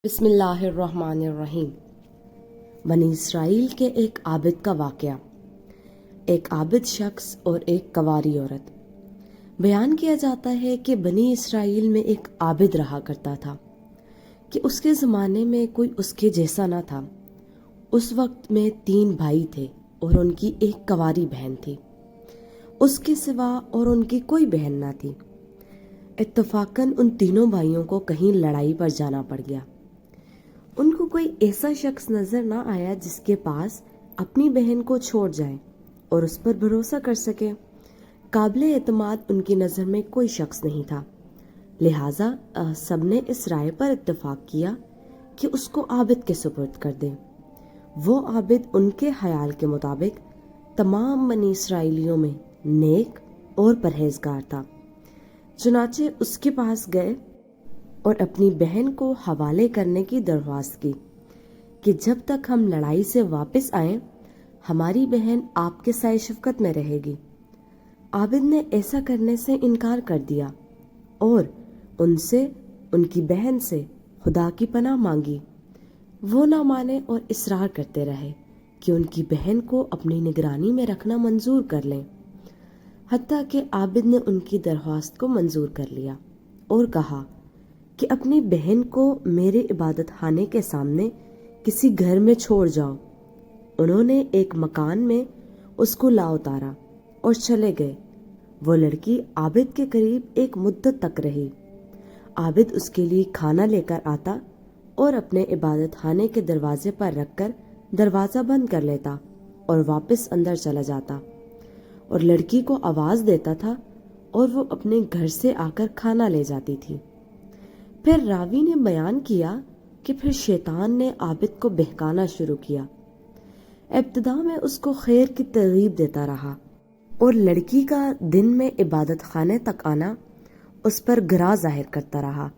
بسم اللہ الرحمن الرحیم۔ بنی اسرائیل کے ایک عابد کا واقعہ۔ ایک عابد شخص اور ایک کنواری عورت۔ بیان کیا جاتا ہے کہ بنی اسرائیل میں ایک عابد رہا کرتا تھا کہ اس کے زمانے میں کوئی اس کے جیسا نہ تھا۔ اس وقت میں 3 بھائی تھے اور ان کی ایک کنواری بہن تھی۔ اس کے سوا اور ان کی کوئی بہن نہ تھی۔ اتفاقاً ان تینوں بھائیوں کو کہیں لڑائی پر جانا پڑ گیا۔ ان کو کوئی ایسا شخص نظر نہ آیا جس کے پاس اپنی بہن کو چھوڑ جائے اور اس پر بھروسہ کر سکے۔ قابل اعتماد ان کی نظر میں کوئی شخص نہیں تھا، لہٰذا سب نے اس رائے پر اتفاق کیا کہ اس کو عابد کے سپرد کر دیں۔ وہ عابد ان کے خیال کے مطابق تمام بنی اسرائیلیوں میں نیک اور پرہیزگار تھا۔ چنانچہ اس کے پاس گئے اور اپنی بہن کو حوالے کرنے کی درخواست کی کہ جب تک ہم لڑائی سے واپس آئیں ہماری بہن آپ کے سائے شفقت میں رہے گی۔ عابد نے ایسا کرنے سے انکار کر دیا اور ان کی بہن سے خدا کی پناہ مانگی۔ وہ نہ مانے اور اصرار کرتے رہے کہ ان کی بہن کو اپنی نگرانی میں رکھنا منظور کر لیں، حتیٰ کہ عابد نے ان کی درخواست کو منظور کر لیا اور کہا کہ اپنی بہن کو میرے عبادت خانے کے سامنے کسی گھر میں چھوڑ جاؤ۔ انہوں نے ایک مکان میں اس کو لا اتارا اور چلے گئے۔ وہ لڑکی عابد کے قریب ایک مدت تک رہی۔ عابد اس کے لیے کھانا لے کر آتا اور اپنے عبادت خانے کے دروازے پر رکھ کر دروازہ بند کر لیتا اور واپس اندر چلا جاتا اور لڑکی کو آواز دیتا تھا اور وہ اپنے گھر سے آ کر کھانا لے جاتی تھی۔ پھر راوی نے بیان کیا کہ پھر شیطان نے عابد کو بہکانا شروع کیا۔ ابتدا میں اس کو خیر کی ترغیب دیتا رہا اور لڑکی کا دن میں عبادت خانے تک آنا اس پر گراں ظاہر کرتا رہا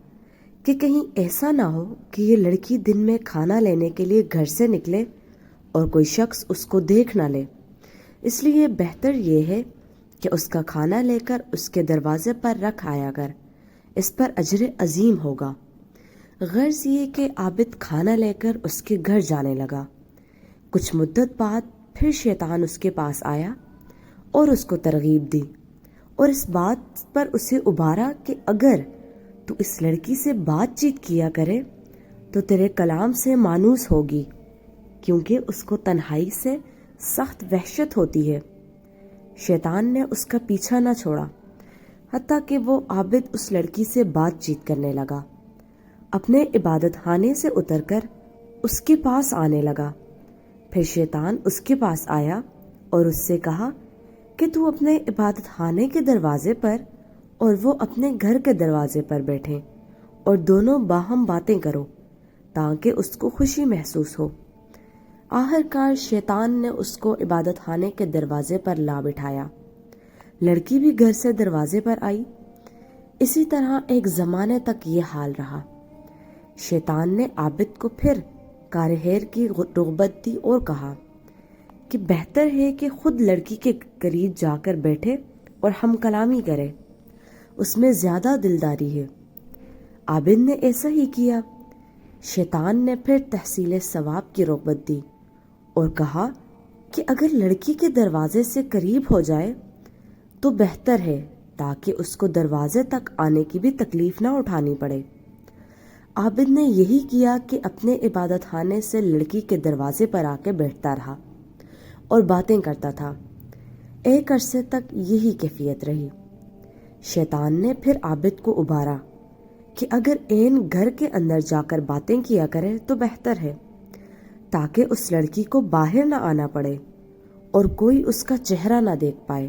کہ کہیں ایسا نہ ہو کہ یہ لڑکی دن میں کھانا لینے کے لیے گھر سے نکلے اور کوئی شخص اس کو دیکھ نہ لے، اس لیے بہتر یہ ہے کہ اس کا کھانا لے کر اس کے دروازے پر رکھ آیا کر، اس پر اجر عظیم ہوگا۔ غرض یہ کہ عابد کھانا لے کر اس کے گھر جانے لگا۔ کچھ مدت بعد پھر شیطان اس کے پاس آیا اور اس کو ترغیب دی اور اس بات پر اسے ابھارا کہ اگر تو اس لڑکی سے بات چیت کیا کرے تو تیرے کلام سے مانوس ہوگی، کیونکہ اس کو تنہائی سے سخت وحشت ہوتی ہے۔ شیطان نے اس کا پیچھا نہ چھوڑا حتیٰ کہ وہ عابد اس لڑکی سے بات چیت کرنے لگا۔ اپنے عبادت خانے سے اتر کر اس کے پاس آنے لگا۔ پھر شیطان اس کے پاس آیا اور اس سے کہا کہ تو اپنے عبادت خانے کے دروازے پر اور وہ اپنے گھر کے دروازے پر بیٹھیں اور دونوں باہم باتیں کرو تاکہ اس کو خوشی محسوس ہو۔ آخر کار شیطان نے اس کو عبادت خانے کے دروازے پر لا بٹھایا۔ لڑکی بھی گھر سے دروازے پر آئی۔ اسی طرح ایک زمانے تک یہ حال رہا۔ شیطان نے عابد کو پھر کار خیر کی رغبت دی اور کہا کہ بہتر ہے کہ خود لڑکی کے قریب جا کر بیٹھے اور ہم کلامی کرے، اس میں زیادہ دلداری ہے۔ عابد نے ایسا ہی کیا۔ شیطان نے پھر تحصیل ثواب کی رغبت دی اور کہا کہ اگر لڑکی کے دروازے سے قریب ہو جائے تو بہتر ہے تاکہ اس کو دروازے تک آنے کی بھی تکلیف نہ اٹھانی پڑے۔ عابد نے یہی کیا کہ اپنے عبادت خانے سے لڑکی کے دروازے پر آ کے بیٹھتا رہا اور باتیں کرتا تھا۔ ایک عرصے تک یہی کیفیت رہی۔ شیطان نے پھر عابد کو ابھارا کہ اگر عین گھر کے اندر جا کر باتیں کیا کرے تو بہتر ہے تاکہ اس لڑکی کو باہر نہ آنا پڑے اور کوئی اس کا چہرہ نہ دیکھ پائے۔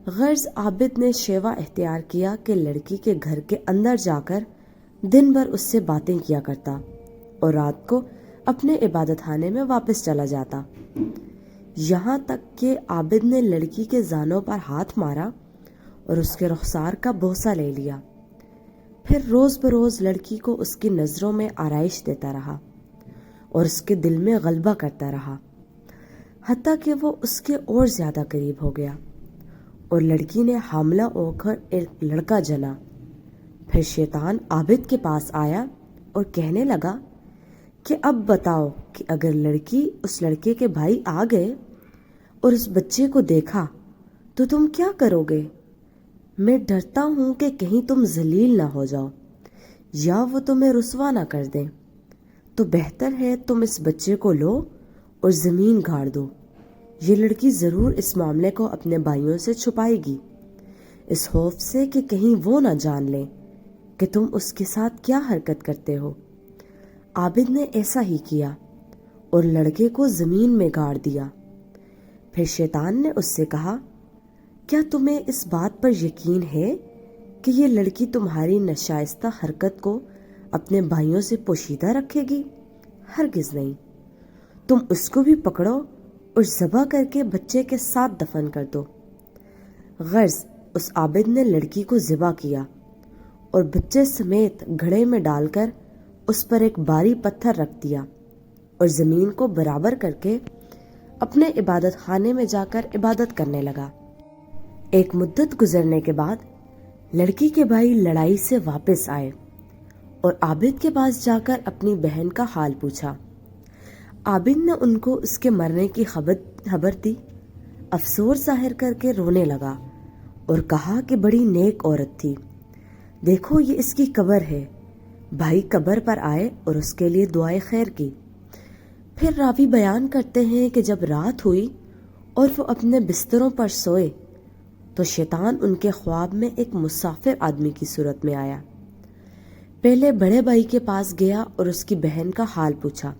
غرض عابد نے شیوا اختیار کیا کہ لڑکی کے گھر کے اندر جا کر دن بھر اس سے باتیں کیا کرتا اور رات کو اپنے عبادت خانے میں واپس چلا جاتا، یہاں تک کہ عابد نے لڑکی کے زانوں پر ہاتھ مارا اور اس کے رخسار کا بوسہ لے لیا۔ پھر روز بروز لڑکی کو اس کی نظروں میں آرائش دیتا رہا اور اس کے دل میں غلبہ کرتا رہا، حتیٰ کہ وہ اس کے اور زیادہ قریب ہو گیا اور لڑکی نے حاملہ ہو کر ایک لڑکا جنا۔ پھر شیطان عابد کے پاس آیا اور کہنے لگا کہ اب بتاؤ کہ اگر لڑکی اس لڑکے کے بھائی آ گئے اور اس بچے کو دیکھا تو تم کیا کرو گے؟ میں ڈرتا ہوں کہ کہیں تم ذلیل نہ ہو جاؤ یا وہ تمہیں رسوا نہ کر دیں، تو بہتر ہے تم اس بچے کو لو اور زمین گاڑ دو۔ یہ لڑکی ضرور اس معاملے کو اپنے بھائیوں سے چھپائے گی، اس خوف سے کہ کہیں وہ نہ جان لیں کہ تم اس کے ساتھ کیا حرکت کرتے ہو۔ عابد نے ایسا ہی کیا اور لڑکے کو زمین میں گاڑ دیا۔ پھر شیطان نے اس سے کہا، کیا تمہیں اس بات پر یقین ہے کہ یہ لڑکی تمہاری ناشائستہ حرکت کو اپنے بھائیوں سے پوشیدہ رکھے گی؟ ہرگز نہیں۔ تم اس کو بھی پکڑو اور ذبح کر کے بچے کے ساتھ دفن کر دو۔ غرض اس عابد نے لڑکی کو ذبح کیا اور بچے سمیت گھڑے میں ڈال کر اس پر ایک بھاری پتھر رکھ دیا اور زمین کو برابر کر کے اپنے عبادت خانے میں جا کر عبادت کرنے لگا۔ ایک مدت گزرنے کے بعد لڑکی کے بھائی لڑائی سے واپس آئے اور عابد کے پاس جا کر اپنی بہن کا حال پوچھا۔ عابد نے ان کو اس کے مرنے کی خبر دی۔ افسوس ظاہر کر کے رونے لگا اور کہا کہ بڑی نیک عورت تھی، دیکھو یہ اس کی قبر ہے۔ بھائی قبر پر آئے اور اس کے لیے دعائے خیر کی۔ پھر راوی بیان کرتے ہیں کہ جب رات ہوئی اور وہ اپنے بستروں پر سوئے تو شیطان ان کے خواب میں ایک مسافر آدمی کی صورت میں آیا۔ پہلے بڑے بھائی کے پاس گیا اور اس کی بہن کا حال پوچھا۔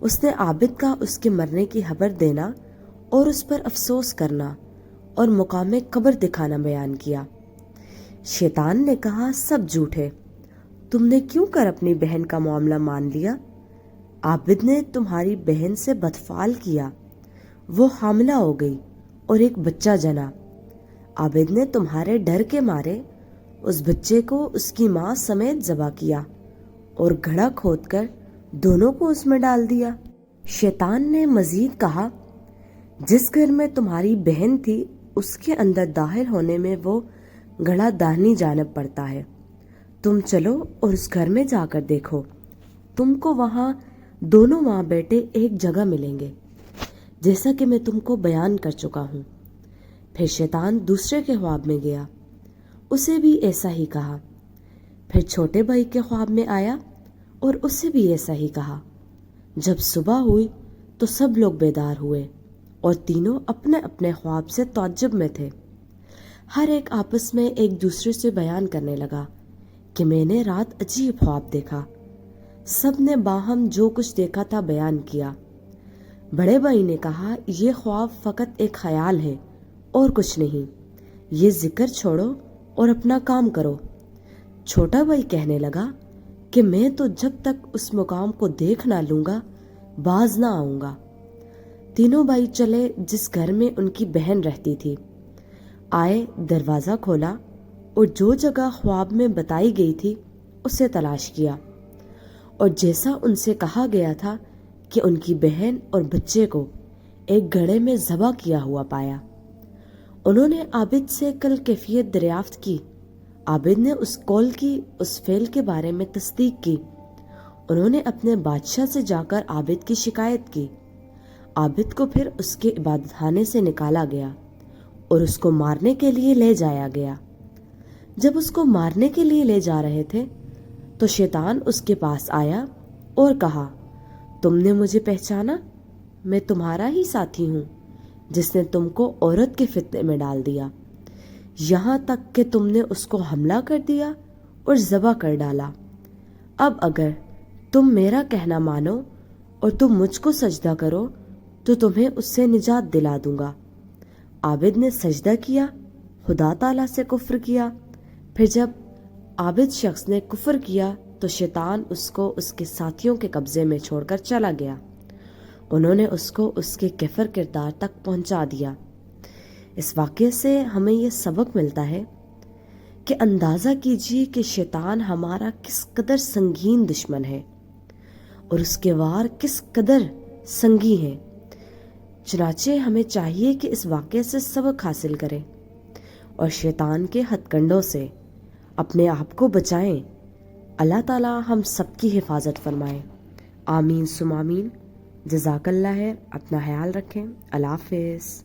اس نے عابد کا اس کے مرنے کی خبر دینا اور اس پر افسوس کرنا اور مقام قبر دکھانا بیان کیا۔ شیطان نے کہا، سب جھوٹ ہے، تم نے کیوں کر اپنی بہن کا معاملہ مان لیا؟ عابد نے تمہاری بہن سے بدفعل کیا، وہ حاملہ ہو گئی اور ایک بچہ جنا۔ عابد نے تمہارے ڈر کے مارے اس بچے کو اس کی ماں سمیت ذبح کیا اور گڑھا کھود کر دونوں کو اس میں ڈال دیا۔ شیطان نے مزید کہا، جس گھر میں تمہاری بہن تھی اس کے اندر داخل ہونے میں وہ گڑھا داہنی جانب پڑتا ہے، تم چلو اور اس گھر میں جا کر دیکھو، تم کو وہاں دونوں ماں بیٹے ایک جگہ ملیں گے، جیسا کہ میں تم کو بیان کر چکا ہوں۔ پھر شیطان دوسرے کے خواب میں گیا، اسے بھی ایسا ہی کہا۔ پھر چھوٹے بھائی کے خواب میں آیا اور اسے بھی ایسا ہی کہا۔ جب صبح ہوئی تو سب لوگ بیدار ہوئے اور تینوں اپنے اپنے خواب سے تعجب میں تھے۔ ہر ایک آپس میں ایک دوسرے سے بیان کرنے لگا کہ میں نے رات عجیب خواب دیکھا۔ سب نے باہم جو کچھ دیکھا تھا بیان کیا۔ بڑے بھائی نے کہا، یہ خواب فقط ایک خیال ہے اور کچھ نہیں، یہ ذکر چھوڑو اور اپنا کام کرو۔ چھوٹا بھائی کہنے لگا کہ میں تو جب تک اس مقام کو دیکھ نہ لوں گا باز نہ آؤں گا۔ تینوں بھائی چلے جس گھر میں ان کی بہن رہتی تھی، آئے، دروازہ کھولا اور جو جگہ خواب میں بتائی گئی تھی اسے تلاش کیا، اور جیسا ان سے کہا گیا تھا کہ ان کی بہن اور بچے کو ایک گڑھے میں ذبح کیا ہوا پایا۔ انہوں نے عابد سے کل کیفیت دریافت کی۔ عابد نے اس قول کی، اس فعل کے بارے میں تصدیق کی۔ انہوں نے اپنے بادشاہ سے جا کر عابد کی شکایت کی۔ عابد کو پھر اس کے عبادت خانے سے نکالا گیا اور اس کو مارنے کے لیے لے جایا گیا۔ جب اس کو مارنے کے لیے لے جا رہے تھے تو شیطان اس کے پاس آیا اور کہا، تم نے مجھے پہچانا؟ میں تمہارا ہی ساتھی ہوں جس نے تم کو عورت کے فتنے میں ڈال دیا، یہاں تک کہ تم نے اس کو حملہ کر دیا اور ذبح کر ڈالا۔ اب اگر تم میرا کہنا مانو اور تم مجھ کو سجدہ کرو تو تمہیں اس سے نجات دلا دوں گا۔ عابد نے سجدہ کیا، خدا تعالیٰ سے کفر کیا۔ پھر جب عابد شخص نے کفر کیا تو شیطان اس کو اس کے ساتھیوں کے قبضے میں چھوڑ کر چلا گیا۔ انہوں نے اس کو اس کے کفر کردار تک پہنچا دیا۔ اس واقعے سے ہمیں یہ سبق ملتا ہے کہ اندازہ کیجیے کہ شیطان ہمارا کس قدر سنگین دشمن ہے اور اس کے وار کس قدر سنگی ہیں۔ چنانچہ ہمیں چاہیے کہ اس واقعے سے سبق حاصل کریں اور شیطان کے ہتھ کنڈوں سے اپنے آپ کو بچائیں اللہ تعالیٰ ہم سب کی حفاظت فرمائے، آمین ثم آمین۔ جزاک اللہ ہے، اپنا خیال رکھیں، اللہ حافظ۔